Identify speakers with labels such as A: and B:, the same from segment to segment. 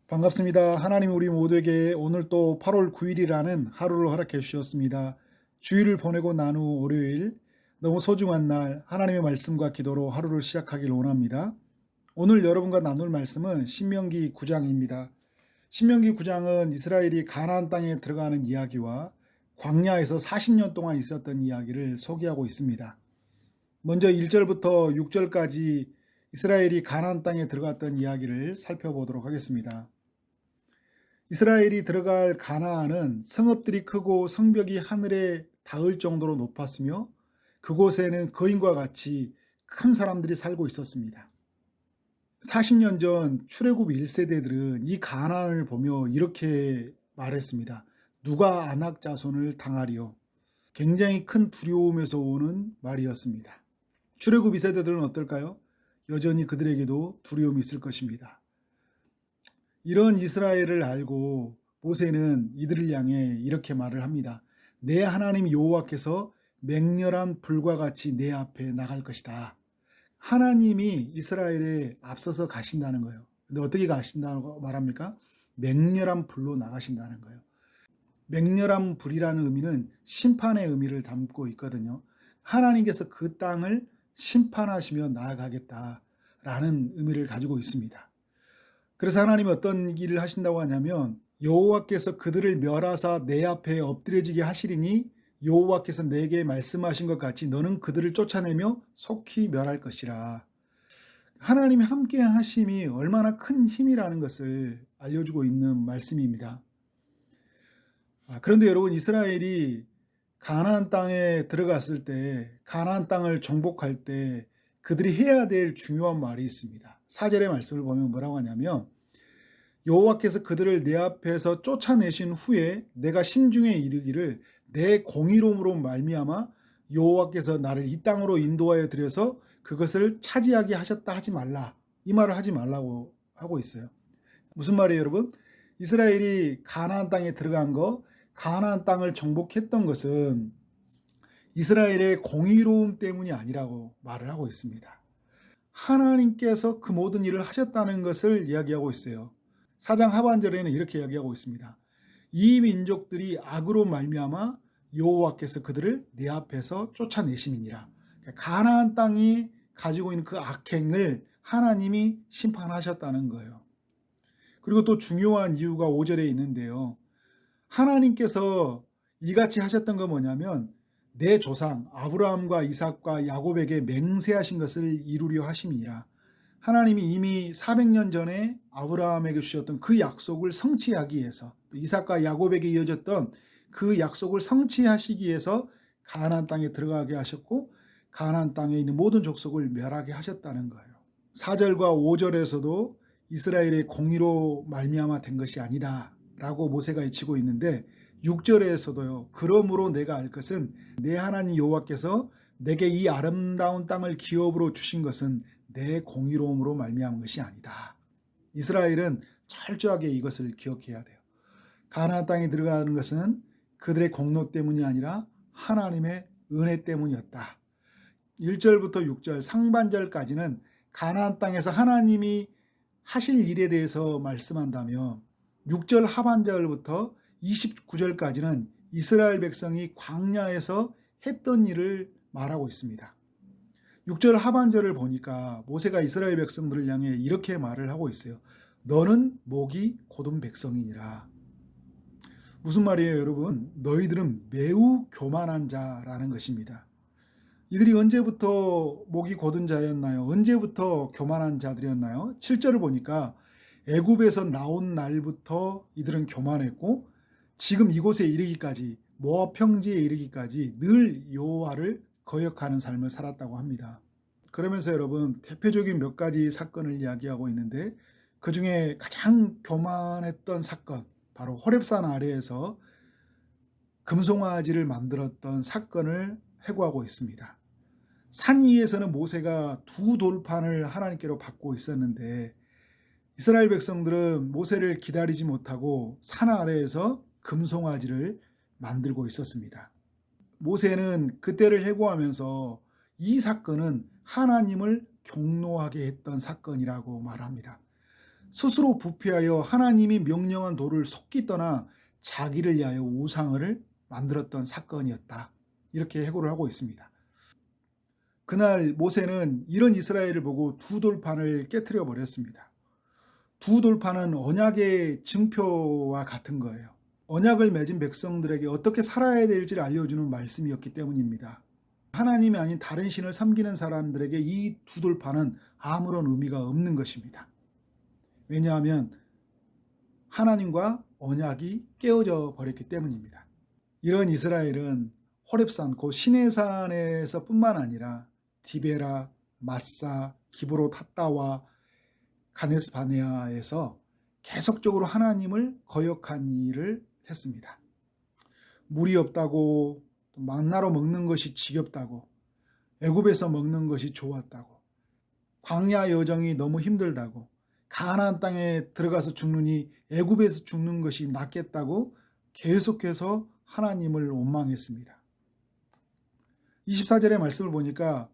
A: 반갑습니다. 하나님 우리 모두에게 오늘 또 8월 9일이라는 하루를 허락해 주셨습니다. 주일을 보내고 난 후 월요일 너무 소중한 날 하나님의 말씀과 기도로 하루를 시작하길 원합니다. 오늘 여러분과 나눌 말씀은 신명기 9장입니다. 신명기 9장은 이스라엘이 가나안 땅에 들어가는 이야기와 광야에서 40년 동안 있었던 이야기를 소개하고 있습니다. 먼저 1절부터 6절까지 이스라엘이 가나안 땅에 들어갔던 이야기를 살펴보도록 하겠습니다. 이스라엘이 들어갈 가나안은 성읍들이 크고 성벽이 하늘에 닿을 정도로 높았으며 그곳에는 거인과 같이 큰 사람들이 살고 있었습니다. 40년 전 출애굽 1세대들은 이 가나안을 보며 이렇게 말했습니다. 누가 아낙 자손을 당하리요? 굉장히 큰 두려움에서 오는 말이었습니다. 출애굽 2세대들은 어떨까요? 여전히 그들에게도 두려움이 있을 것입니다. 이런 이스라엘을 알고 모세는 이들을 향해 이렇게 말을 합니다. 내 하나님 여호와께서 맹렬한 불과 같이 내 앞에 나갈 것이다. 하나님이 이스라엘에 앞서서 가신다는 거예요. 근데 어떻게 가신다고 말합니까? 맹렬한 불로 나가신다는 거예요. 맹렬한 불이라는 의미는 심판의 의미를 담고 있거든요. 하나님께서 그 땅을 심판하시며 나아가겠다라는 의미를 가지고 있습니다. 그래서 하나님이 어떤 일을 하신다고 하냐면 여호와께서 그들을 멸하사 내 앞에 엎드려지게 하시리니 여호와께서 내게 말씀하신 것 같이 너는 그들을 쫓아내며 속히 멸할 것이라. 하나님이 함께 하심이 얼마나 큰 힘이라는 것을 알려주고 있는 말씀입니다. 그런데 여러분, 이스라엘이 가나안 땅에 들어갔을 때, 가나안 땅을 정복할 때 그들이 해야 될 중요한 말이 있습니다. 4절의 말씀을 보면 뭐라고 하냐면 여호와께서 그들을 내 앞에서 쫓아내신 후에 내가 심중에 이르기를 내 공의로움으로 말미암아 여호와께서 나를 이 땅으로 인도하여 들여서 그것을 차지하게 하셨다 하지 말라. 이 말을 하지 말라고 하고 있어요. 무슨 말이에요, 여러분? 이스라엘이 가나안 땅에 들어간 거, 가나안 땅을 정복했던 것은 이스라엘의 공의로움 때문이 아니라고 말을 하고 있습니다. 하나님께서 그 모든 일을 하셨다는 것을 이야기하고 있어요. 4장 하반절에는 이렇게 이야기하고 있습니다. 이 민족들이 악으로 말미암아 여호와께서 그들을 내 앞에서 쫓아내심이니라. 가나안 땅이 가지고 있는 그 악행을 하나님이 심판하셨다는 거예요. 그리고 또 중요한 이유가 5절에 있는데요. 하나님께서 이같이 하셨던 건 뭐냐면 내 조상 아브라함과 이삭과 야곱에게 맹세하신 것을 이루려 하심이니라. 하나님이 이미 400년 전에 아브라함에게 주셨던 그 약속을 성취하기 위해서, 이삭과 야곱에게 이어졌던 그 약속을 성취하시기 위해서 가나안 땅에 들어가게 하셨고 가나안 땅에 있는 모든 족속을 멸하게 하셨다는 거예요. 4절과 5절에서도 이스라엘의 공의로 말미암아 된 것이 아니다 라고 모세가 외치고 있는데 6절에서도요. 그러므로 내가 알 것은 내 하나님 여호와께서 내게 이 아름다운 땅을 기업으로 주신 것은 내 공의로움으로 말미암은 것이 아니다. 이스라엘은 철저하게 이것을 기억해야 돼요. 가나안 땅에 들어가는 것은 그들의 공로 때문이 아니라 하나님의 은혜 때문이었다. 1절부터 6절 상반절까지는 가나안 땅에서 하나님이 하실 일에 대해서 말씀한다며 6절 하반절부터 29절까지는 이스라엘 백성이 광야에서 했던 일을 말하고 있습니다. 6절 하반절을 보니까 모세가 이스라엘 백성들을 향해 이렇게 말을 하고 있어요. 너는 목이 곧은 백성이니라. 무슨 말이에요, 여러분? 너희들은 매우 교만한 자라는 것입니다. 이들이 언제부터 목이 곧은 자였나요? 언제부터 교만한 자들이었나요? 7절을 보니까 애굽에서 나온 날부터 이들은 교만했고 지금 이곳에 이르기까지 모압 평지에 이르기까지 늘 여호와를 거역하는 삶을 살았다고 합니다. 그러면서 여러분 대표적인 몇 가지 사건을 이야기하고 있는데 그 중에 가장 교만했던 사건 바로 호렙산 아래에서 금송아지를 만들었던 사건을 회고하고 있습니다. 산 위에서는 모세가 두 돌판을 하나님께로 받고 있었는데 이스라엘 백성들은 모세를 기다리지 못하고 산 아래에서 금송아지를 만들고 있었습니다. 모세는 그때를 회고하면서 이 사건은 하나님을 경노하게 했던 사건이라고 말합니다. 스스로 부패하여 하나님이 명령한 도를 속기 떠나 자기를 위하여 우상을 만들었던 사건이었다. 이렇게 해고를 하고 있습니다. 그날 모세는 이런 이스라엘을 보고 두 돌판을 깨트려 버렸습니다. 두 돌판은 언약의 증표와 같은 거예요. 언약을 맺은 백성들에게 어떻게 살아야 될지를 알려주는 말씀이었기 때문입니다. 하나님이 아닌 다른 신을 섬기는 사람들에게 이 두 돌판은 아무런 의미가 없는 것입니다. 왜냐하면 하나님과 언약이 깨어져 버렸기 때문입니다. 이런 이스라엘은 호렙산 곧 시내산에서 뿐만 아니라 디베라, 마사, 기브롯 핫다와 가데스 바네아에서 계속적으로 하나님을 거역한 일을 했습니다. 물이 없다고, 만나로 먹는 것이 지겹다고, 애굽에서 먹는 것이 좋았다고, 광야 여정이 너무 힘들다고, 가나안 땅에 들어가서 죽느니 애굽에서 죽는 것이 낫겠다고 계속해서 하나님을 원망했습니다. 24절의 말씀을 보니까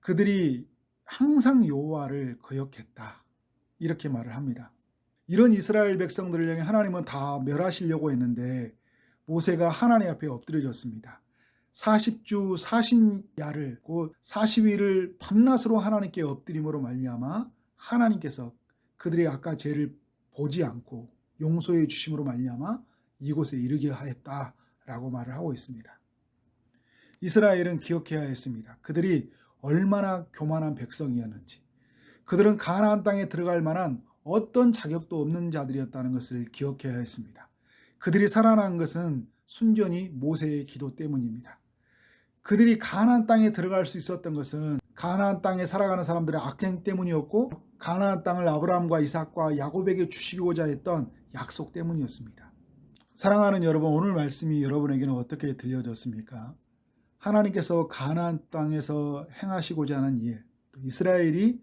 A: 그들이 항상 여호와를 거역했다. 이렇게 말을 합니다. 이런 이스라엘 백성들을 향해 하나님은 다 멸하시려고 했는데 모세가 하나님 앞에 엎드려졌습니다. 40주 40야를 곧 40일을 밤낮으로 하나님께 엎드림으로 말미암아 하나님께서 그들의 아까 죄를 보지 않고 용서해 주심으로 말미암아 이곳에 이르게 하였다라고 말을 하고 있습니다. 이스라엘은 기억해야 했습니다. 그들이 얼마나 교만한 백성이었는지, 그들은 가나안 땅에 들어갈 만한 어떤 자격도 없는 자들이었다는 것을 기억해야 했습니다. 그들이 살아난 것은 순전히 모세의 기도 때문입니다. 그들이 가나안 땅에 들어갈 수 있었던 것은 가나안 땅에 살아가는 사람들의 악행 때문이었고 가나안 땅을 아브라함과 이삭과 야곱에게 주시고자 했던 약속 때문이었습니다. 사랑하는 여러분, 오늘 말씀이 여러분에게는 어떻게 들려졌습니까? 하나님께서 가나안 땅에서 행하시고자 하는 일, 또 이스라엘이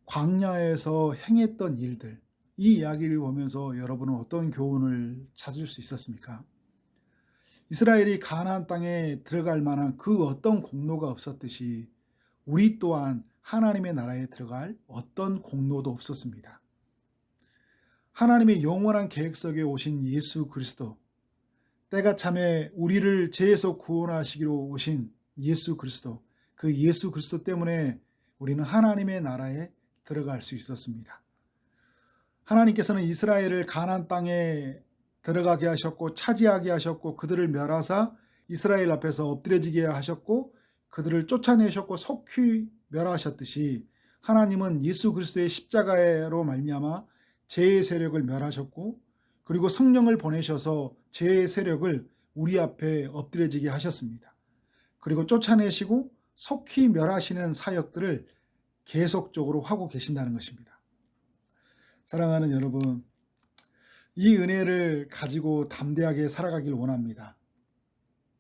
A: 광야에서 행했던 일들, 이 이야기를 보면서 여러분은 어떤 교훈을 찾을 수 있었습니까? 이스라엘이 가나안 땅에 들어갈 만한 그 어떤 공로가 없었듯이 우리 또한 하나님의 나라에 들어갈 어떤 공로도 없었습니다. 하나님의 영원한 계획 속에 오신 예수 그리스도, 때가 참에 우리를 죄에서 구원하시기로 오신 예수 그리스도, 그 예수 그리스도 때문에 우리는 하나님의 나라에 들어갈 수 있었습니다. 하나님께서는 이스라엘을 가나안 땅에 들어가게 하셨고 차지하게 하셨고 그들을 멸하사 이스라엘 앞에서 엎드려지게 하셨고 그들을 쫓아내셨고 속히 멸하셨듯이 하나님은 예수 그리스도의 십자가로 말미암아 죄의 세력을 멸하셨고 그리고 성령을 보내셔서 죄의 세력을 우리 앞에 엎드려지게 하셨습니다. 그리고 쫓아내시고 속히 멸하시는 사역들을 계속적으로 하고 계신다는 것입니다. 사랑하는 여러분, 이 은혜를 가지고 담대하게 살아가길 원합니다.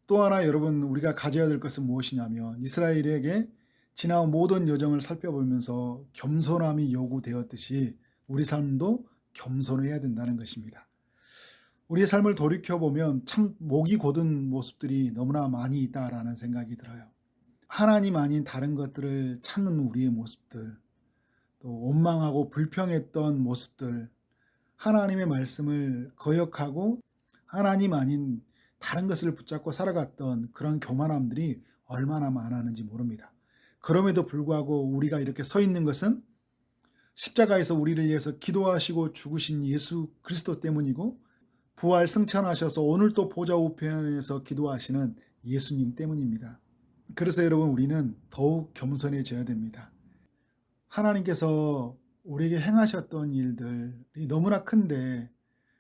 A: 또 하나 여러분, 우리가 가져야 될 것은 무엇이냐면 이스라엘에게 지나온 모든 여정을 살펴보면서 겸손함이 요구되었듯이 우리 삶도 겸손해야 된다는 것입니다. 우리의 삶을 돌이켜보면 참 목이 곧은 모습들이 너무나 많이 있다라는 생각이 들어요. 하나님 아닌 다른 것들을 찾는 우리의 모습들, 또 원망하고 불평했던 모습들, 하나님의 말씀을 거역하고 하나님 아닌 다른 것을 붙잡고 살아갔던 그런 교만함들이 얼마나 많았는지 모릅니다. 그럼에도 불구하고 우리가 이렇게 서 있는 것은 십자가에서 우리를 위해서 기도하시고 죽으신 예수 그리스도 때문이고 부활 승천하셔서 오늘 또 보좌 우편에서 기도하시는 예수님 때문입니다. 그래서 여러분, 우리는 더욱 겸손해져야 됩니다. 하나님께서 우리에게 행하셨던 일들이 너무나 큰데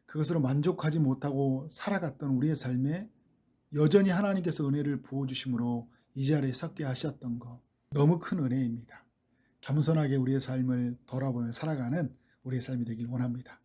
A: 그것으로 만족하지 못하고 살아갔던 우리의 삶에 여전히 하나님께서 은혜를 부어주심으로 이 자리에 섰게 하셨던 것, 너무 큰 은혜입니다. 겸손하게 우리의 삶을 돌아보며 살아가는 우리의 삶이 되길 원합니다.